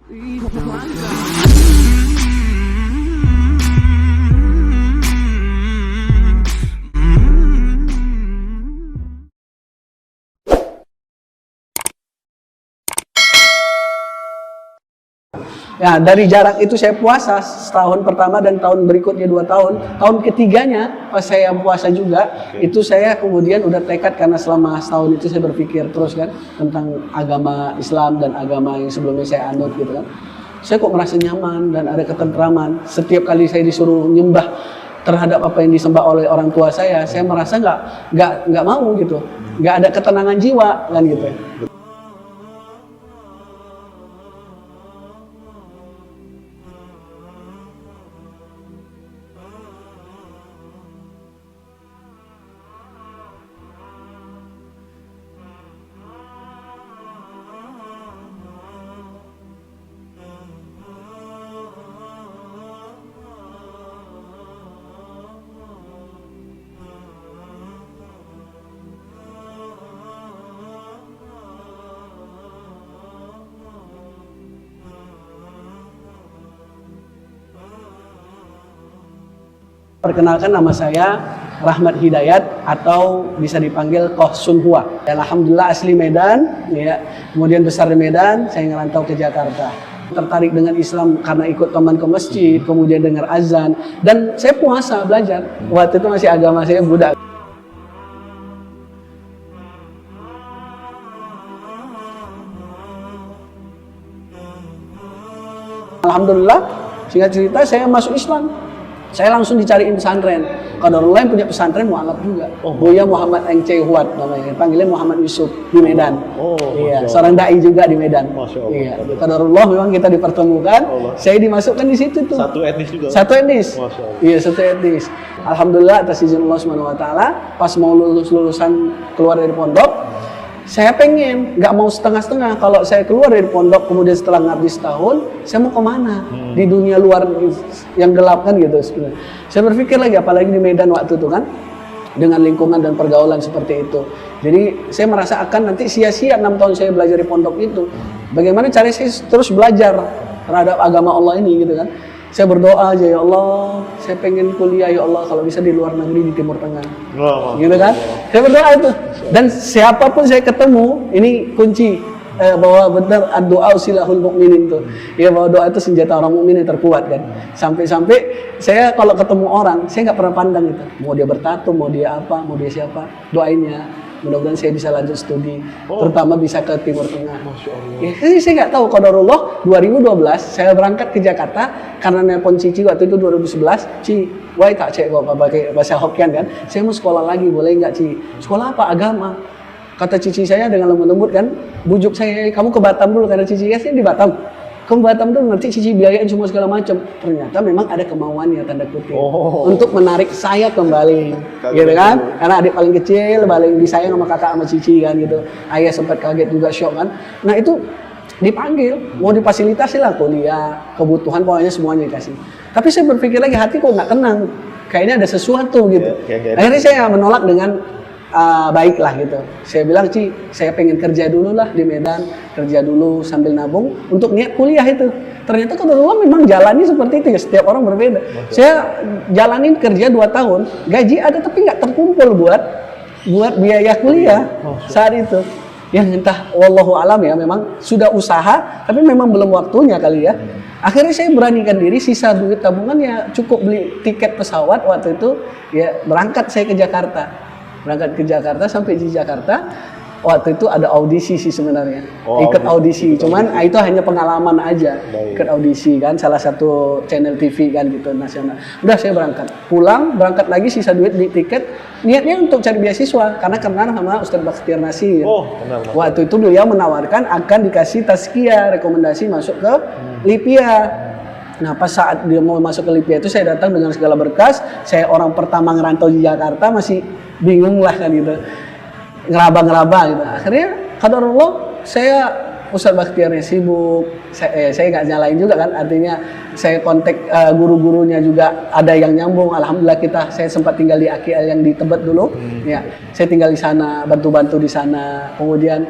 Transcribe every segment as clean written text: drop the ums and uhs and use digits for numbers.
Ya, dari jarak itu saya puasa setahun pertama dan tahun berikutnya 2 tahun. Tahun ketiganya pas saya puasa juga, itu saya kemudian udah tekad karena selama setahun itu saya berpikir terus kan tentang agama Islam dan agama yang sebelumnya saya anut gitu kan. Saya kok merasa nyaman dan ada ketentraman. Setiap kali saya disuruh nyembah terhadap apa yang disembah oleh orang tua saya merasa nggak mau gitu, nggak ada ketenangan jiwa kan gitu. Perkenalkan, nama saya Rahmat Hidayat atau bisa dipanggil Koh Sun Hua. Dan alhamdulillah asli Medan, ya. Kemudian besar di Medan, saya ngerantau ke Jakarta. Tertarik dengan Islam karena ikut teman ke masjid, kemudian dengar azan, dan saya puasa belajar. Waktu itu masih agama saya Buddha. Alhamdulillah, singkat cerita saya masuk Islam. Saya langsung dicariin pesantren. Qadarullah yang punya pesantren mualaf juga. Buya Muhammad Engce Huat namanya. Panggilnya Muhammad Yusuf di Medan. Iya, seorang dai juga di Medan. Iya. Qadarullah memang kita dipertemukan. Saya dimasukkan di situ tuh. Satu etnis juga. Satu etnis. Iya, satu etnis. Alhamdulillah atas izin Allah Subhanahu wa taala, pas mau lulusan keluar dari pondok, saya pengen, nggak mau setengah-setengah. Kalau saya keluar dari pondok, kemudian setelah ngabdi setahun, saya mau kemana? Di dunia luar yang gelap kan gitu sebenarnya. Saya berpikir lagi, apalagi di Medan waktu itu kan, dengan lingkungan dan pergaulan seperti itu. Jadi saya merasa akan nanti sia-sia 6 tahun saya belajar di pondok itu. Bagaimana cara saya terus belajar terhadap agama Allah ini gitu kan. Saya berdoa aja, ya Allah, saya pengen kuliah ya Allah kalau bisa di luar negeri di Timur Tengah. Gitu kan? Saya berdoa itu. Dan siapapun saya ketemu, ini kunci bahwa benar doa silahul mukminin tuh. Ya, bahwa doa itu senjata orang mukmin yang terkuat kan. Sampai-sampai saya kalau ketemu orang, saya nggak pernah pandang itu. Mau dia bertato, mau dia apa, mau dia siapa, doainnya. Mudah-mudahan saya bisa lanjut studi, terutama bisa ke Timur Tengah. Masya Allah. Ya, saya nggak tahu, qadarullah 2012 saya berangkat ke Jakarta karena nelpon Cici waktu itu 2011. Ci, why tak cek kok pakai bahasa Hokkien kan? Saya mau sekolah lagi, boleh nggak Ci? Sekolah apa? Agama. Kata Cici saya dengan lembut-lembut kan, bujuk saya, kamu ke Batam dulu karena Cici saya di Batam. Ke Batam dulu nanti Cici biayain semua segala macam. Ternyata memang ada kemauannya tanda kutip untuk menarik saya kembali, gitu kan? Karena adik paling kecil, paling disayang sama kakak sama Cici kan gitu. Ayah sempat kaget juga, shock kan. Nah itu dipanggil, mau difasilitasi lah kuliah, kebutuhan pokoknya semuanya dikasih. Tapi saya berpikir lagi, hati kok nggak tenang. Kayaknya ada sesuatu gitu. Akhirnya saya menolak dengan baiklah gitu. Saya bilang, Ci, saya pengen kerja dulu lah di Medan, kerja dulu sambil nabung untuk niat kuliah itu. Ternyata kalau memang jalannya seperti itu ya, setiap orang berbeda. Saya jalanin kerja 2 tahun, gaji ada tapi nggak terkumpul buat biaya kuliah saat itu. Ya entah, wallahu alam ya, memang sudah usaha tapi memang belum waktunya kali ya. Akhirnya saya beranikan diri, sisa duit tabungannya cukup beli tiket pesawat waktu itu, ya berangkat saya ke Jakarta. Berangkat ke Jakarta, sampai di Jakarta waktu itu ada audisi sih sebenarnya. Ikut audisi, cuman itu hanya pengalaman aja. Ikut audisi kan, salah satu channel TV kan gitu, nasional. Udah saya berangkat, pulang, berangkat lagi sisa duit beli tiket. Niatnya untuk cari beasiswa, karena kenal sama Ustadz Bakhtiar Nasir. Waktu itu beliau menawarkan akan dikasih tazkiyah, rekomendasi masuk ke LIPIA. Nah pas saat dia mau masuk ke LIPIA itu saya datang dengan segala berkas. Saya orang pertama ngerantau di Jakarta, masih bingung lah kan gitu, ngeraba-ngeraba gitu. Akhirnya qadarullah saya Ustadz Bakhtiarnya sibuk, saya nggak nyalain juga kan, artinya saya kontak guru-gurunya juga ada yang nyambung. Alhamdulillah saya sempat tinggal di AKL yang di Tebet dulu, ya saya tinggal di sana, bantu-bantu di sana. Kemudian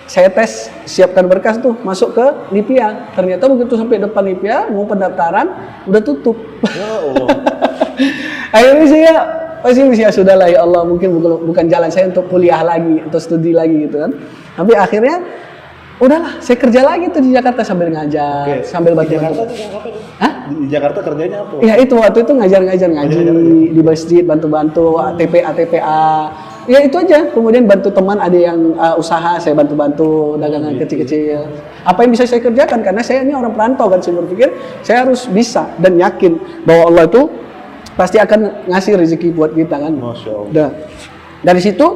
saya tes, siapkan berkas tuh, masuk ke Lipia. Ternyata begitu sampai depan Lipia, mau pendaftaran, udah tutup. Ya Allah. Akhirnya saya pasti ya sudahlah ya Allah, mungkin bukan jalan saya untuk kuliah lagi, untuk studi lagi gitu kan. Tapi akhirnya udahlah, saya kerja lagi tuh di Jakarta sambil ngajar, sambil Di Jakarta bantu-bantu. tuh yang apa tuh? Hah? Di Jakarta kerjanya apa? Ya itu waktu itu ngajar-ngajar ngaji di masjid, bantu-bantu TPA. Ya itu aja. Kemudian bantu teman ada yang usaha, saya bantu-bantu dagangan kecil-kecil. Apa yang bisa saya kerjakan, karena saya ini orang perantau kan, saya berpikir saya harus bisa dan yakin bahwa Allah itu pasti akan ngasih rezeki buat kita kan. Masya Allah. Nah, dari situ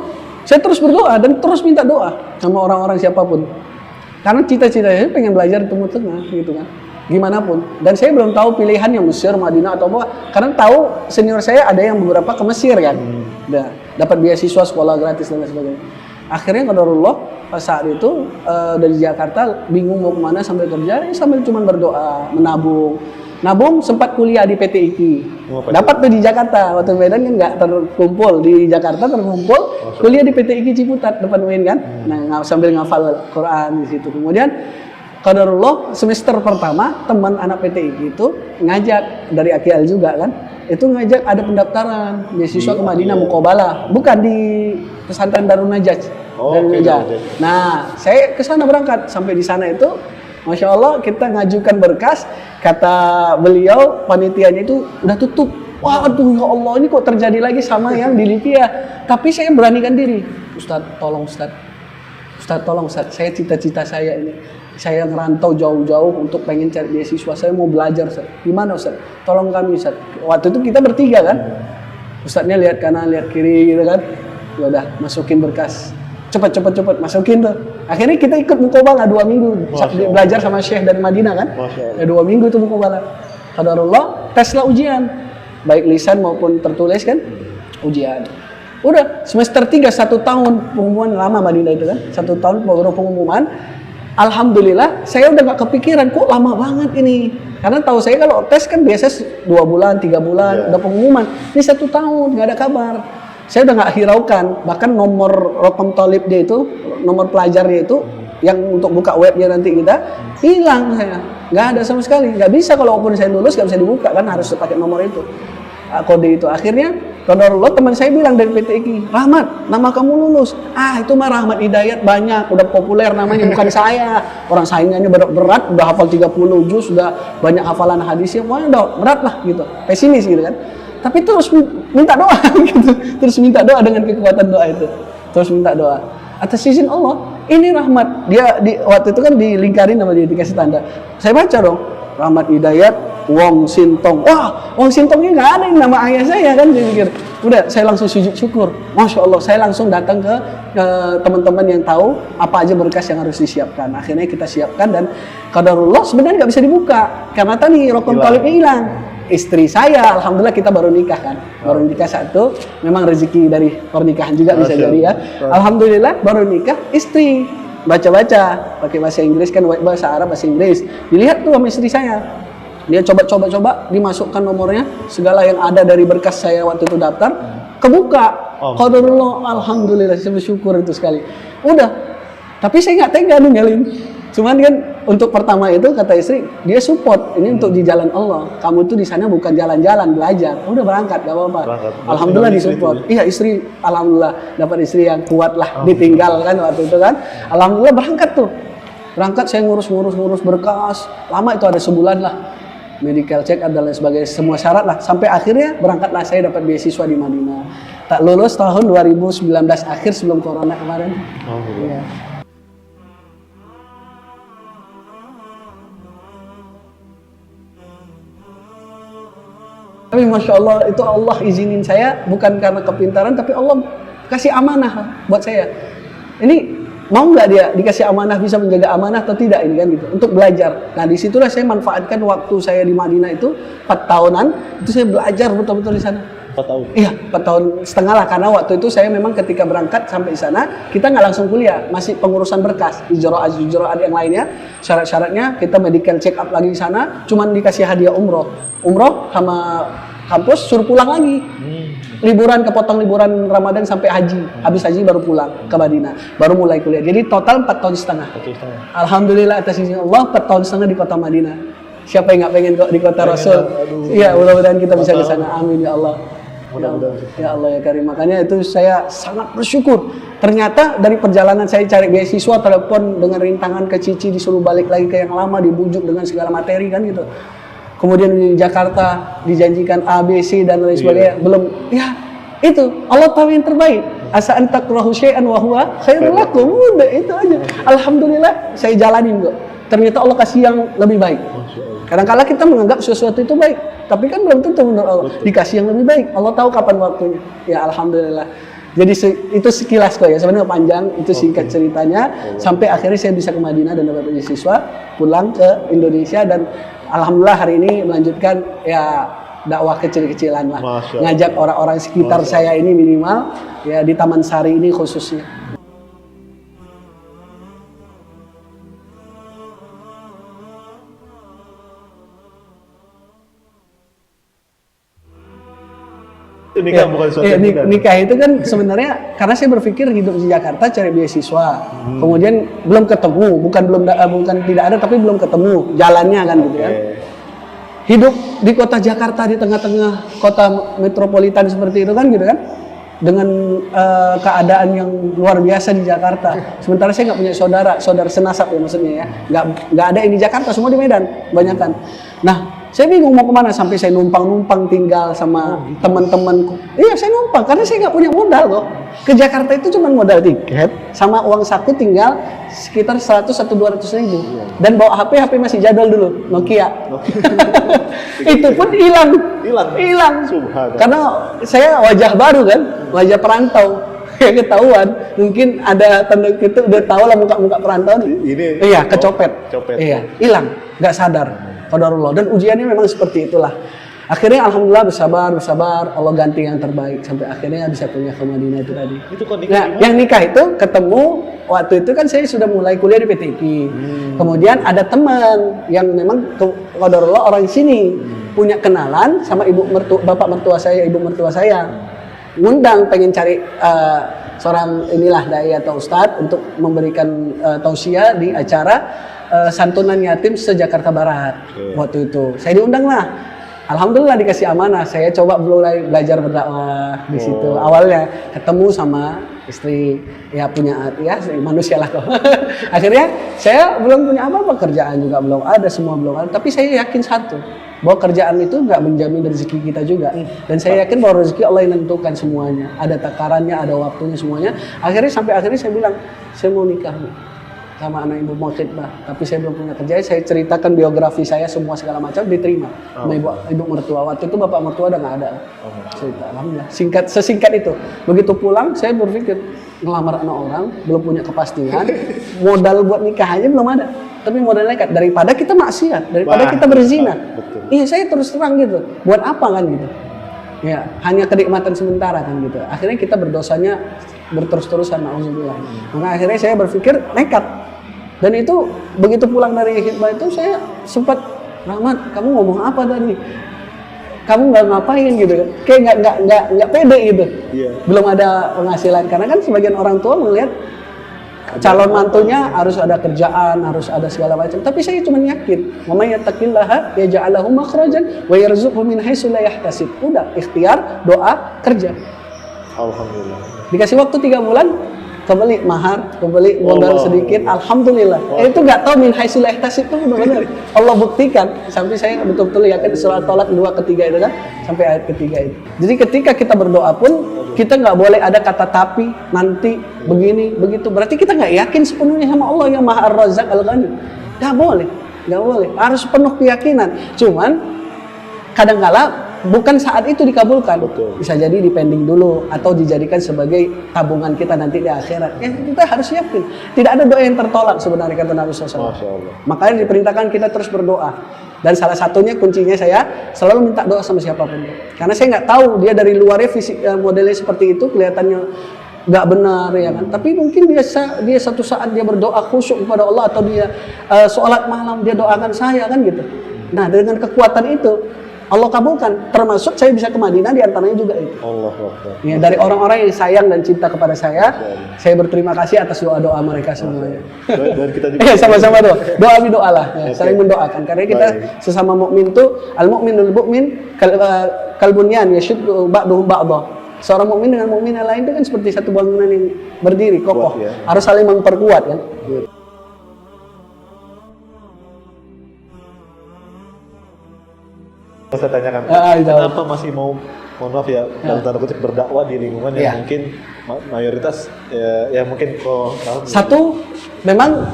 saya terus berdoa dan terus minta doa sama orang-orang siapapun. Karena cita-cita saya pengen belajar di Timur Tengah gitu kan. Gimana pun. Dan saya belum tahu pilihannya Mesir, Madinah atau apa. Karena tahu senior saya ada yang beberapa ke Mesir kan. Nah, dapat beasiswa sekolah gratis dan lain sebagainya. Akhirnya qadarullah pas saat itu dari Jakarta bingung mau kemana sambil kerja, sambil cuma berdoa, menabung. Nabung sempat kuliah di PT IKI. Dapat tuh di Jakarta, waktu Medan kan nggak terkumpul, di Jakarta terkumpul, kuliah di PT IKI Ciputat depan UIN kan. Nah, sambil ngafal Quran di situ. Kemudian qadarullah semester pertama teman anak PT IKI itu ngajak dari AKL juga kan. Itu ngajak ada pendaftaran beasiswa ke Madinah Muqabalah, bukan di pesantren Darun Najaj. Darun Najaj. Nah, saya ke sana berangkat, sampai di sana itu Masya Allah kita ngajukan berkas, kata beliau panitianya itu udah tutup. Waduh ya Allah, ini kok terjadi lagi sama yang di Lipia. Tapi saya beranikan diri, Ustadz tolong Ustadz, Ustadz tolong Ustadz, saya cita-cita saya ini, saya ngerantau jauh-jauh untuk pengen cari beasiswa, saya mau belajar Ustadz. Gimana Ustadz? Tolong kami Ustadz. Waktu itu kita bertiga kan, Ustadznya lihat kanan, lihat kiri gitu kan. Ya udah, masukin berkas. Cepet masukin tuh. Akhirnya kita ikut Muqabalah 2 minggu belajar sama Syekh dari Madinah kan. Ya 2 minggu itu Muqabalah. Qadarullah, teslah ujian. Baik lisan maupun tertulis kan. Ujian. Udah semester 3 1 tahun pengumuman, lama Madinah itu kan. 1 tahun baru pengumuman. Alhamdulillah saya udah gak kepikiran kok lama banget ini. Karena tahu saya kalau tes kan biasa 2 bulan, 3 bulan udah pengumuman. Ini 1 tahun gak ada kabar. Saya udah nggak hiraukan, bahkan nomor Rokom Tolib dia itu, nomor pelajarnya itu, yang untuk buka webnya nanti kita, hilang saya. Nggak ada sama sekali, nggak bisa kalaupun saya lulus nggak bisa dibuka kan, harus pakai nomor itu, kode itu. Akhirnya, qadarullah teman saya bilang dari PT IKI, Rahmat, nama kamu lulus. Ah itu mah Rahmat Hidayat banyak, udah populer namanya, bukan saya. Orang saingannya berat, udah hafal 30 juz, udah banyak hafalan hadisnya, pokoknya udah berat lah gitu, pesimis gitu kan. Tapi terus minta doa gitu. Terus minta doa dengan kekuatan doa itu. Terus minta doa. Atas izin Allah, ini Rahmat. Dia waktu itu kan dilingkarin sama dia, dikasih tanda. Saya baca dong, Rahmat Hidayat Wong Sintong. Wah, Wong Sintongnya nggak ada yang nama ayah saya kan. Saya pikir, udah saya langsung sujud syukur. Masya Allah, saya langsung datang ke teman-teman yang tahu apa aja berkas yang harus disiapkan. Akhirnya kita siapkan dan qadarullah sebenarnya nggak bisa dibuka karena tadi Rokom Tolibnya hilang. Istri saya, alhamdulillah kita baru nikah kan, baru nikah 1, memang rezeki dari pernikahan juga bisa jadi ya. Alhamdulillah baru nikah, istri baca-baca pakai bahasa Inggris kan, bahasa Arab, bahasa Inggris. Dilihat tuh sama istri saya, dia coba dimasukkan nomornya, segala yang ada dari berkas saya waktu itu daftar, kebuka. Qadarullah, alhamdulillah, saya bersyukur itu sekali. Udah, tapi saya nggak tega ninggalin. Cuman kan untuk pertama itu kata istri, dia support ini untuk di jalan Allah. Kamu tuh di sana bukan jalan-jalan belajar. Udah berangkat gak apa-apa. Alhamdulillah disupport. Iya istri, alhamdulillah dapat istri yang kuat lah. Ditinggal kan waktu itu kan. Alhamdulillah berangkat tuh. Berangkat saya ngurus berkas. Lama itu ada sebulan lah. Medical check adalah sebagai semua syarat lah. Sampai akhirnya berangkatlah saya dapat beasiswa di Madinah. Tak lulus tahun 2019 akhir sebelum corona kemarin. Iya. Tapi Masya Allah, itu Allah izinin saya bukan karena kepintaran, tapi Allah kasih amanah buat saya. Ini mau nggak dia dikasih amanah, bisa menjaga amanah atau tidak ini kan gitu, untuk belajar. Nah disitulah saya manfaatkan waktu saya di Madinah itu 4 tahunan, itu saya belajar betul-betul di sana. 4 tahun? Iya, 4 tahun setengah lah, karena waktu itu saya memang ketika berangkat sampai di sana, kita nggak langsung kuliah, masih pengurusan berkas, ijro'at yang lainnya, syarat-syaratnya, kita medical check up lagi di sana, cuman dikasih hadiah umroh sama kampus, suruh pulang lagi. liburan, kepotong liburan Ramadan sampai haji. Habis haji baru pulang ke Madinah, baru mulai kuliah. Jadi total 4 tahun setengah. Alhamdulillah atas izin Allah 4 tahun setengah di kota Madinah. Siapa yang nggak pengen kok di kota Rasul? Iya, mudah-mudahan kita bisa ke sana. Amin ya Allah. Ya Allah ya Karim. Makanya itu saya sangat bersyukur. Ternyata dari perjalanan saya cari beasiswa, telepon dengan rintangan ke Cici, disuruh balik lagi ke yang lama, dibujuk dengan segala materi kan gitu. Kemudian di Jakarta dijanjikan A, B, C dan lain sebagainya. Belum, ya itu Allah tahu yang terbaik. Asa an takrahu syai'an wa huwa khairul lakum. Udah itu aja. Alhamdulillah saya jalanin kok. Ternyata Allah kasih yang lebih baik. Kadang-kala kita menganggap sesuatu itu baik, tapi kan belum tentu menurut Allah. Dikasih yang lebih baik. Allah tahu kapan waktunya. Ya alhamdulillah. Jadi itu sekilas kok ya, sebenarnya panjang, itu singkat ceritanya. Sampai akhirnya saya bisa ke Madinah dan dapat beasiswa, pulang ke Indonesia dan alhamdulillah hari ini melanjutkan ya dakwah kecil-kecilan lah. Ngajak orang-orang sekitar saya ini minimal, ya di Taman Sari ini khususnya. Nikah bukan suatu nikah itu kan sebenarnya karena saya berpikir hidup di Jakarta cari beasiswa, kemudian belum ketemu, bukan tidak ada tapi belum ketemu jalannya kan gitu kan. Hidup di kota Jakarta di tengah-tengah kota metropolitan seperti itu kan gitu kan, dengan keadaan yang luar biasa di Jakarta. Sementara saya nggak punya saudara senasab ya maksudnya ya, nggak ada yang di Jakarta, semua di Medan, kebanyakan. Nah, saya bingung mau kemana, sampai saya numpang tinggal sama teman-temanku. Iya, saya numpang karena saya nggak punya modal loh. Ke Jakarta itu cuma modal tiket sama uang saku tinggal sekitar 100-200 ribu. Dan bawa HP masih jadul dulu, Nokia. Itu pun hilang. Karena saya wajah baru kan, wajah perantau. Ya ketahuan, mungkin ada tanda itu udah tahu lah muka perantau nih. Iya, kecopet. Iya, hilang, nggak sadar. Qadarullah. Dan ujiannya memang seperti itulah. Akhirnya alhamdulillah bersabar, Allah ganti yang terbaik sampai akhirnya bisa punya ke Madinah itu tadi. Itu kok nikah? Nah, yang nikah itu ketemu waktu itu kan saya sudah mulai kuliah di PTIP. Kemudian ada teman yang memang qadarullah orang sini punya kenalan sama bapak mertua saya. Ngundang pengen cari seorang inilah dai atau ustadz untuk memberikan tausiah di acara santunan yatim se-Jakarta Barat. Waktu itu saya diundang lah. Alhamdulillah dikasih amanah. Saya coba mulai belajar berdakwah di situ. Awalnya ketemu sama istri, ya punya ya manusia lah kok. Akhirnya saya belum punya apa-apa, kerjaan juga belum ada, semua belum ada. Tapi saya yakin satu, bahwa kerjaan itu nggak menjamin rezeki kita juga. Dan saya yakin bahwa rezeki Allah yang menentukan semuanya. Ada takarannya, ada waktunya semuanya. Sampai akhirnya saya bilang, saya mau nikah nih sama anak ibu mau khidbah, tapi saya belum punya kerja. Saya ceritakan biografi saya semua segala macam, diterima sama ibu mertua. Waktu itu bapak mertua udah nggak ada. Cerita, alhamdulillah. Sesingkat itu. Begitu pulang, saya berpikir ngelamar anak orang, belum punya kepastian, modal buat nikah aja belum ada. Tapi modal nekat, daripada kita maksiat, daripada kita berzina. Iya, saya terus terang gitu. Buat apa kan gitu? Ya, hanya kenikmatan sementara kan gitu. Akhirnya kita berdosanya berterus-terusan, na'udzubillah. Maka akhirnya saya berpikir nekat. Dan itu begitu pulang dari khidmah itu saya sempat, Rahmat, kamu ngomong apa tadi? Kamu nggak ngapain gitu? Kayak nggak pede gitu. Belum ada penghasilan karena kan sebagian orang tua melihat calon mantunya harus ada kerjaan, harus ada segala macam. Tapi saya cuma yakin, "Wa may yattaqillaha yaj'al lahu makhrajan wa yarzuqhu min haitsu la yahtasib." Udah, ikhtiar, doa, kerja. Alhamdulillah. Dikasih waktu 3 bulan, kebeli mahar, kebeli modal sedikit, alhamdulillah. Itu nggak tahu min haitsu la yahtasib itu benar-benar Allah buktikan sampai saya betul-betul yakin surah Tolak 2 ketiga itu kan, sampai ayat ketiga itu. Jadi ketika kita berdoa pun kita nggak boleh ada kata tapi, nanti, begini, begitu. Berarti kita nggak yakin sepenuhnya sama Allah yang Maha Ar-Razzaq Al-Ghani. Nggak boleh. Harus penuh keyakinan. Cuman kadang-kala bukan saat itu dikabulkan. Bisa jadi dipending dulu atau dijadikan sebagai tabungan kita nanti di akhirat. Ya, kita harus yakin. Tidak ada doa yang tertolak sebenarnya kata Nabi SAW. Makanya diperintahkan kita terus berdoa. Dan salah satunya kuncinya saya selalu minta doa sama siapapun. Karena saya nggak tahu dia dari luarnya fisik modelnya seperti itu, kelihatannya nggak benar ya kan. Tapi mungkin dia satu saat dia berdoa khusyuk kepada Allah atau dia sholat malam dia doakan saya kan gitu. Nah dengan kekuatan itu Allah kabulkan. Termasuk saya bisa ke Madinah di antaranya juga itu. Allah Akbar. Ya, dari orang-orang yang sayang dan cinta kepada saya berterima kasih atas doa-doa mereka semuanya. Dan kita juga. Ya, sama-sama doa lah, ya, saling mendoakan. Karena kita sesama mukmin tuh al-mukminul mukmin kalbunyan yashuddu ba'duhu ba'dha. Seorang mukmin dengan mukmin yang lain itu kan seperti satu bangunan yang berdiri kokoh, Kuat, ya. harus saling memperkuat kan. Saya tanyakan, itu. kenapa masih mau, mohon maaf ya, dalam tanda kutip berdakwah di lingkungan yang mungkin mayoritas ya mungkin satu, memang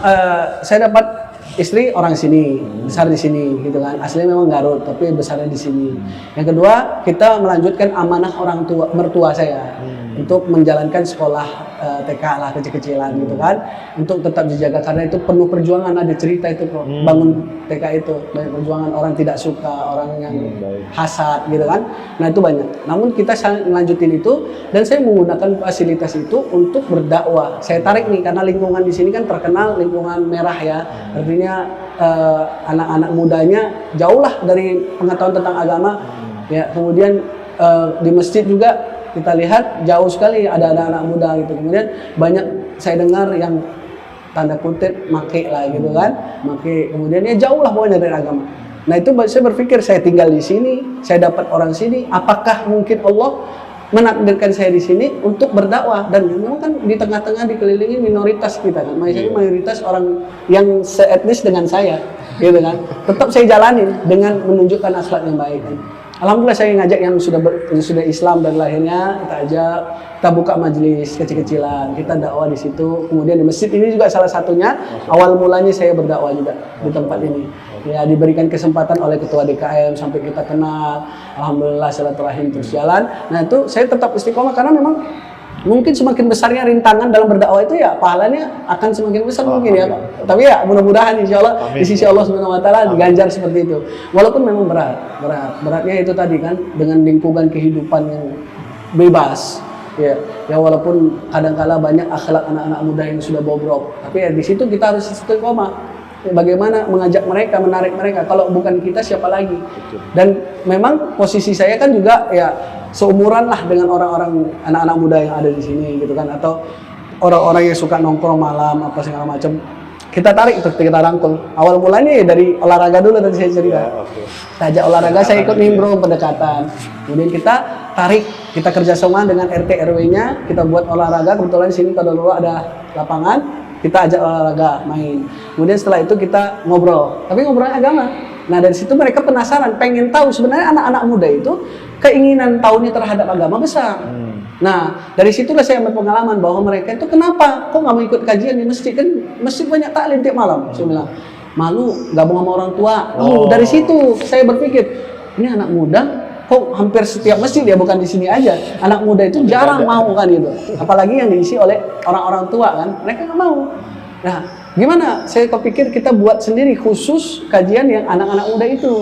saya dapat istri orang sini, besar di sini gitu kan. Aslinya memang Garut, tapi besarnya di sini. Yang kedua, kita melanjutkan amanah orang tua mertua saya untuk menjalankan sekolah TK lah kecil-kecilan gitu kan, untuk tetap dijaga karena itu penuh perjuangan. Ada cerita itu kok, bangun TK itu banyak perjuangan, orang tidak suka, orang yang hasad gitu kan. Nah itu banyak. Namun kita melanjutin itu dan saya menggunakan fasilitas itu untuk berdakwah. Saya tarik nih karena lingkungan di sini kan terkenal lingkungan merah ya, artinya anak-anak mudanya jauh lah dari pengetahuan tentang agama. Ya kemudian di masjid juga kita lihat jauh sekali ada anak-anak muda gitu. Kemudian banyak saya dengar yang tanda kutip make lah gitu kan, make, kemudian ya jauh lah pokoknya dari agama. Nah itu saya berpikir, saya tinggal di sini, saya dapat orang sini, apakah mungkin Allah menakdirkan saya di sini untuk berdakwah? Dan memang kan di tengah-tengah dikelilingi minoritas kita kan, mayoritas orang yang seetnis dengan saya gitu kan. Tetap saya jalanin dengan menunjukkan akhlak yang baik kan. Alhamdulillah saya ngajak yang sudah Islam dari lahirnya, kita ajak, kita buka majelis kecil-kecilan, kita dakwah di situ. Kemudian di masjid ini juga salah satunya, awal mulanya saya berdakwah juga di tempat ini. Ya diberikan kesempatan oleh ketua DKM sampai kita kenal, alhamdulillah silaturahim terus jalan. Nah itu saya tetap istiqomah karena memang mungkin semakin besarnya rintangan dalam berdakwah itu ya pahalanya akan semakin besar mungkin ya Pak. Tapi ya mudah-mudahan insya Allah di sisi Allah Subhanahu Wa Taala diganjar seperti itu. Walaupun memang beratnya itu tadi kan dengan lingkungan kehidupan yang bebas. Ya walaupun kadang-kala banyak akhlak anak-anak muda yang sudah bobrok. Tapi ya di situ kita harus istiqomah. Bagaimana mengajak mereka, menarik mereka. Kalau bukan kita siapa lagi? Dan memang posisi saya kan juga ya seumuran lah dengan orang-orang anak-anak muda yang ada di sini gitu kan, atau orang-orang yang suka nongkrong malam apa segala macam. Kita tarik itu, kita rangkul. Awal mulanya ya dari olahraga dulu tadi saya cerita. Kita ajak olahraga, saya ikut nimbrung pendekatan. Kemudian kita tarik, kita kerjasama dengan RT RW-nya, kita buat olahraga. Kebetulan di sini kalau dulu ada lapangan, kita ajak olahraga main. Kemudian setelah itu kita ngobrol, tapi ngobrolnya agama. Nah dari situ mereka penasaran, pengen tahu sebenarnya anak-anak muda itu keinginan tahunya terhadap agama besar. Nah dari situlah saya ambil pengalaman bahwa mereka itu kenapa kok nggak mau ikut kajian di masjid, kan masjid banyak taklim tiap malam. Saya bilang malu gabung sama orang tua. Dari situ saya berpikir ini anak muda kok hampir setiap masjid ya, bukan di sini aja. Anak muda itu jarang mau kan gitu. Apalagi yang diisi oleh orang-orang tua kan, mereka nggak mau. Nah, gimana? Saya kepikir kita buat sendiri khusus kajian yang anak-anak muda itu.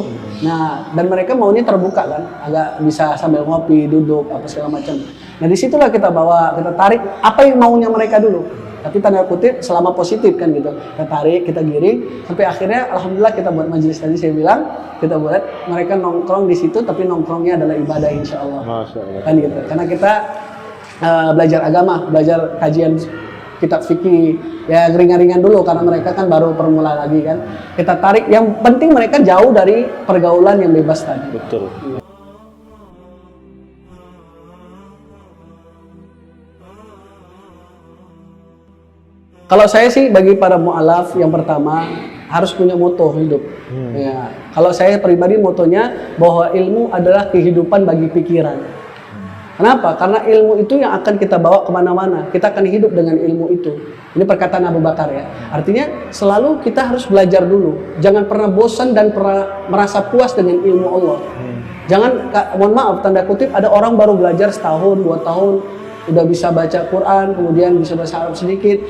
Nah, dan mereka maunya terbuka kan, agak bisa sambil ngopi, duduk, apa segala macam. Nah, disitulah kita bawa, kita tarik apa yang maunya mereka dulu. Tapi tanda kutip selama positif kan gitu. Kita tarik, kita giring, sampai akhirnya alhamdulillah kita buat majelis tadi saya bilang, kita buat mereka nongkrong di situ, tapi nongkrongnya adalah ibadah insya Allah. Masya Allah. Kan gitu. Karena kita belajar agama, belajar kajian kitab fikih, ya ringan-ringan dulu karena mereka kan baru permulaan lagi kan. Kita tarik, yang penting mereka jauh dari pergaulan yang bebas tadi. Betul. Kalau saya sih bagi para mu'alaf yang pertama harus punya moto hidup. Ya, kalau saya pribadi motonya bahwa ilmu adalah kehidupan bagi pikiran. Kenapa? Karena ilmu itu yang akan kita bawa kemana-mana. Kita akan hidup dengan ilmu itu. Ini perkataan Abu Bakar ya. Artinya selalu kita harus belajar dulu. Jangan pernah bosan dan pernah merasa puas dengan ilmu Allah. Jangan, mohon maaf, tanda kutip ada orang baru belajar setahun, 2 tahun, udah bisa baca Quran, kemudian bisa bahasa Arab sedikit,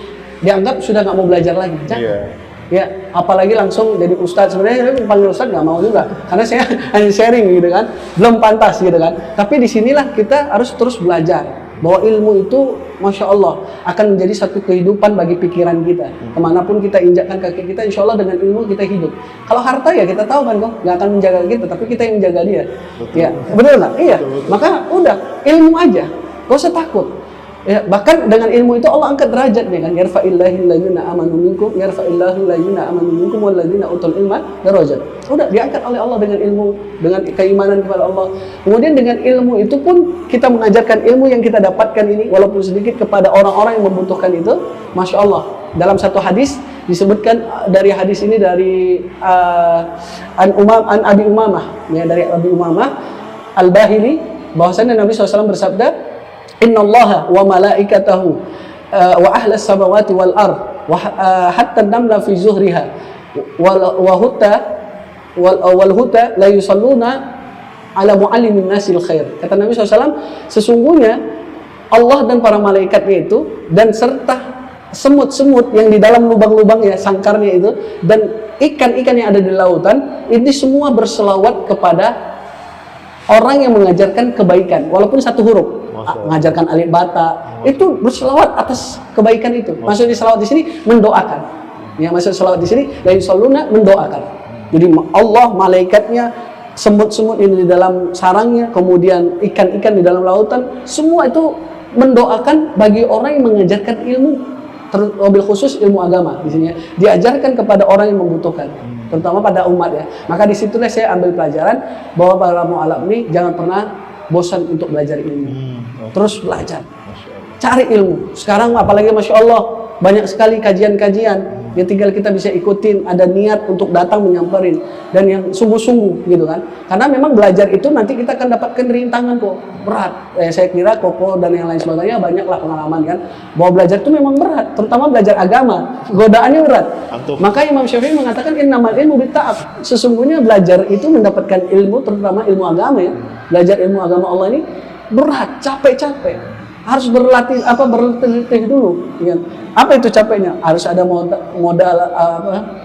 dianggap sudah nggak mau belajar lagi. Jangan. Ya, apalagi langsung jadi ustadz. Sebenarnya saya panggil ustadz nggak mau juga, karena saya hanya sharing gitu kan, belum pantas gitu kan. Tapi disinilah kita harus terus belajar. bahwa ilmu itu Masya Allah akan menjadi satu kehidupan bagi pikiran kita. Kemanapun kita injakkan kaki kita, insya Allah dengan ilmu kita hidup. Kalau harta ya kita tahu kan kok nggak akan menjaga kita, tapi kita yang menjaga dia. Betul. Ya, betul nggak? Iya. Betul. Maka udah ilmu aja, gak usah takut. Ya, bahkan dengan ilmu itu Allah angkat derajatnya kan. Yarfa'illahu alladziina amanu minkum, yarfa'illahu alladziina amanu minkum walladziina utul ilma darajat. Udah diangkat oleh Allah dengan ilmu, dengan keimanan kepada Allah. Kemudian dengan ilmu itu pun kita mengajarkan ilmu yang kita dapatkan ini walaupun sedikit kepada orang-orang yang membutuhkan itu. Masya Allah. Dalam satu hadis disebutkan dari hadis ini dari an Abi Umamah, ya, dari Abi Umamah Al-Bahili, bahwasanya Nabi SAW bersabda, Innallaha wa malaikatahu wa ahlas samawati wal ard wa hatta namla fi zuhriha wal huta la yusalluna ala muallimin nasil khair. Kata Nabi SAW, sesungguhnya Allah dan para malaikatnya itu dan serta semut-semut yang di dalam lubang-lubangnya, sangkarnya itu, dan ikan-ikan yang ada di lautan, ini semua berselawat kepada orang yang mengajarkan kebaikan walaupun satu huruf. Mengajarkan alif bata itu berselawat atas kebaikan itu. Maksudnya selawat di sini mendoakan. Ya, maksud selawat di sini la yusalluna mendoakan. Jadi Allah, malaikatnya, semut-semut ini di dalam sarangnya, kemudian ikan-ikan di dalam lautan, semua itu mendoakan bagi orang yang mengajarkan ilmu, terlebih khusus ilmu agama di sini ya. Diajarkan kepada orang yang membutuhkan, terutama pada umat ya. Maka disitulah saya ambil pelajaran bahwa para mu'alaf ini jangan pernah bosan untuk belajar ilmu. Terus belajar, cari ilmu. Sekarang apalagi Masya Allah banyak sekali kajian-kajian yang tinggal kita bisa ikutin, ada niat untuk datang menyamperin dan yang sungguh-sungguh gitu kan. Karena memang belajar itu nanti kita akan dapatkan rintangan kok, berat. Saya kira Koko dan yang lain sebagainya banyaklah pengalaman kan bahwa belajar itu memang berat, terutama belajar agama, godaannya berat. Maka Imam Syafi'i mengatakan innamal ilmu bitta'ab. Sesungguhnya belajar itu mendapatkan ilmu, terutama ilmu agama ya. Belajar ilmu agama Allah ini berat, capek-capek. Harus berlatih berlatih dulu. Ya. Apa itu capeknya? Harus ada modal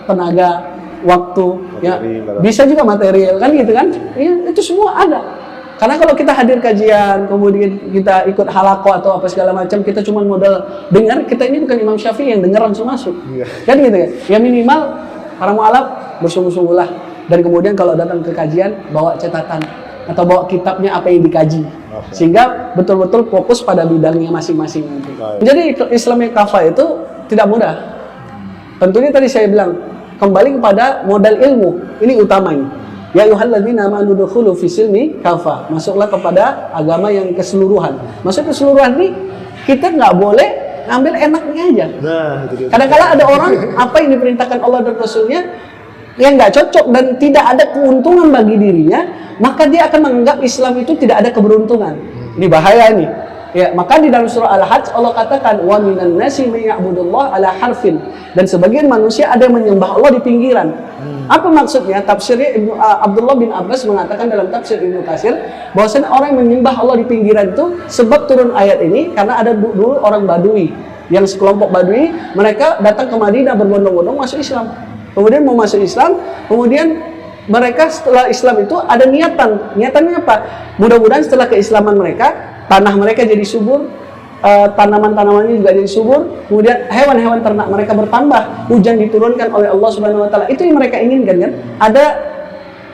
tenaga, waktu, ya. Bisa juga material kan gitu kan? Ya, itu semua ada. Karena kalau kita hadir kajian, kemudian kita ikut halaqah atau apa segala macam, kita cuma modal dengar, kita ini bukan Imam Syafi'i yang dengar langsung masuk. Kan gitu ya. Ya minimal para mu'alaf bersungguh-sungguhlah. Dan kemudian kalau datang ke kajian bawa catatan atau bawa kitabnya apa yang dikaji, sehingga betul-betul fokus pada bidangnya masing-masing nanti. Jadi Islam yang kafah itu tidak mudah. Tentunya tadi saya bilang kembali kepada modal ilmu, ini utamanya. Ya ayyuhalladzina amanu dukhulu fi silmi kafah, masuklah kepada agama yang keseluruhan. Maksud keseluruhan ini kita nggak boleh ngambil enaknya aja. Kadang-kadang ada orang apa yang diperintahkan Allah dan Rasulnya yang nggak cocok dan tidak ada keuntungan bagi dirinya, maka dia akan menganggap Islam itu tidak ada keberuntungan. Ini bahaya nih. Ya, maka di dalam surah Al-Hajj Allah katakan wa minan nasi may ya'budullah ala harfin, dan sebagian manusia ada yang menyembah Allah di pinggiran. Apa maksudnya? Tafsirnya Abdullah bin Abbas mengatakan dalam tafsir Ibnu Katsir bahwasanya orang yang menyembah Allah di pinggiran itu sebab turun ayat ini karena ada dulu orang Badui, yang sekelompok Badui, mereka datang ke Madinah berbondong-bondong masuk Islam. Kemudian mau masuk Islam, kemudian mereka setelah Islam itu ada niatan. Niatannya apa? Mudah-mudahan setelah keislaman mereka, tanah mereka jadi subur, tanaman-tanamannya juga jadi subur, kemudian hewan-hewan ternak mereka bertambah, hujan diturunkan oleh Allah Subhanahu wa taala. Itu yang mereka inginkan kan? Ada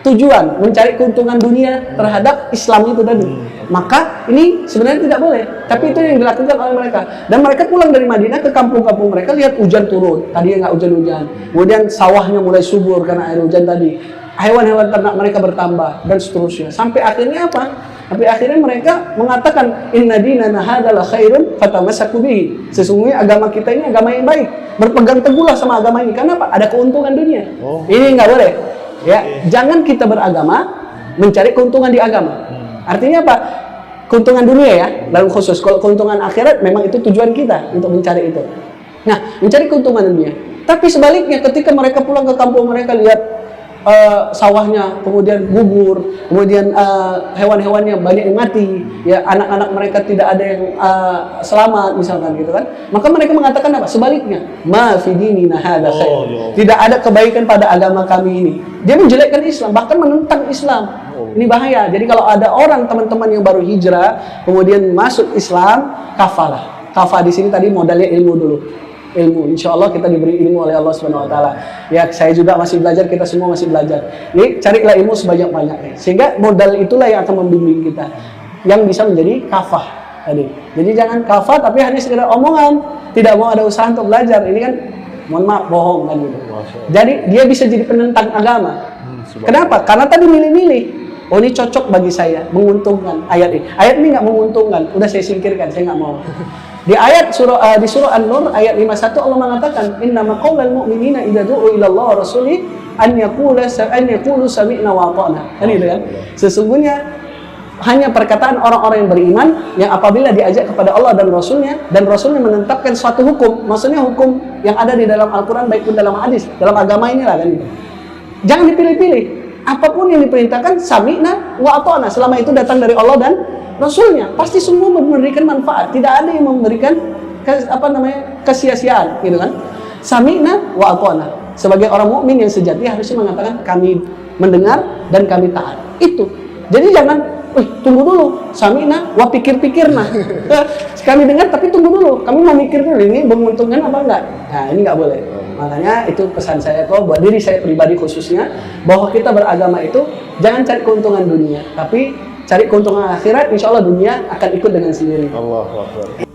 tujuan mencari keuntungan dunia terhadap Islam itu tadi. Maka ini sebenarnya tidak boleh, tapi itu yang dilakukan oleh mereka. Dan mereka pulang dari Madinah ke kampung-kampung mereka, lihat hujan turun, tadinya nggak hujan-hujan, kemudian sawahnya mulai subur karena air hujan tadi, hewan-hewan ternak mereka bertambah dan seterusnya. Sampai akhirnya apa? Sampai akhirnya mereka mengatakan inna dinana hadalah khairun fatamassaku bihi. Sesungguhnya agama kita ini agama yang baik, berpegang teguhlah sama agama ini. Karena apa? Ada keuntungan dunia. Ini nggak boleh. Ya, jangan kita beragama mencari keuntungan di agama. Artinya apa? Keuntungan dunia ya, dalam khusus. Kalau keuntungan akhirat memang itu tujuan kita untuk mencari itu. Nah, mencari keuntungan dunia. Tapi sebaliknya ketika mereka pulang ke kampung mereka lihat sawahnya kemudian gugur, kemudian hewan-hewannya banyak yang mati, ya anak-anak mereka tidak ada yang selamat misalkan gitu kan. Maka mereka mengatakan apa? Sebaliknya, ma fi dinina hadza khair. Tidak ada kebaikan pada agama kami ini. Dia menjelekkan Islam, bahkan menentang Islam. Ini bahaya. Jadi kalau ada orang teman-teman yang baru hijrah, kemudian masuk Islam, kafalah. Kafah di sini tadi modalnya ilmu dulu. Ilmu, insya Allah kita diberi ilmu oleh Allah Subhanahu Wa Taala. Ya, saya juga masih belajar, kita semua masih belajar. Jadi carilah ilmu sebanyak-banyaknya, sehingga modal itulah yang akan membimbing kita, yang bisa menjadi kafah tadi. Jadi jangan kafah tapi hanya sekedar omongan, tidak mau ada usaha untuk belajar. Ini kan, mohon maaf, bohong kan gitu. Jadi dia bisa jadi penentang agama. Kenapa? Karena tadi milih-milih. Oh, ini cocok bagi saya, menguntungkan ayat ini. Ayat ini nggak menguntungkan, udah saya singkirkan, saya nggak mau. Di ayat di surah An-Nur ayat 51 Allah mengatakan, innama qaulal mu'minina idza du'u ila Allah wa rasuli an yaqulu sami'na wa ata'na. Kan itu kan? Sesungguhnya hanya perkataan orang-orang yang beriman yang apabila diajak kepada Allah dan Rasulnya menetapkan suatu hukum, maksudnya hukum yang ada di dalam Al-Quran baik pun dalam hadis, dalam agama inilah kan gitu. Jangan dipilih-pilih. Apapun yang diperintahkan sami'na wa ata'na, selama itu datang dari Allah dan Rasulnya, pasti semua memberikan manfaat. Tidak ada yang memberikan kesia-siaan, gitu kan? Sami'na wa ata'na. Sebagai orang mukmin yang sejati harusnya mengatakan kami mendengar dan kami taat. Itu. Jadi jangan, tunggu dulu. Sami'na wa pikir-pikirna. Kami dengar tapi tunggu dulu. Kami mau mikir dulu ini menguntungkan apa enggak. Nah, ini enggak boleh. Makanya itu pesan saya kok buat diri saya pribadi khususnya, bahwa kita beragama itu jangan cari keuntungan dunia, tapi cari keuntungan akhirat, insya Allah dunia akan ikut dengan sendiri. Allahu Akbar.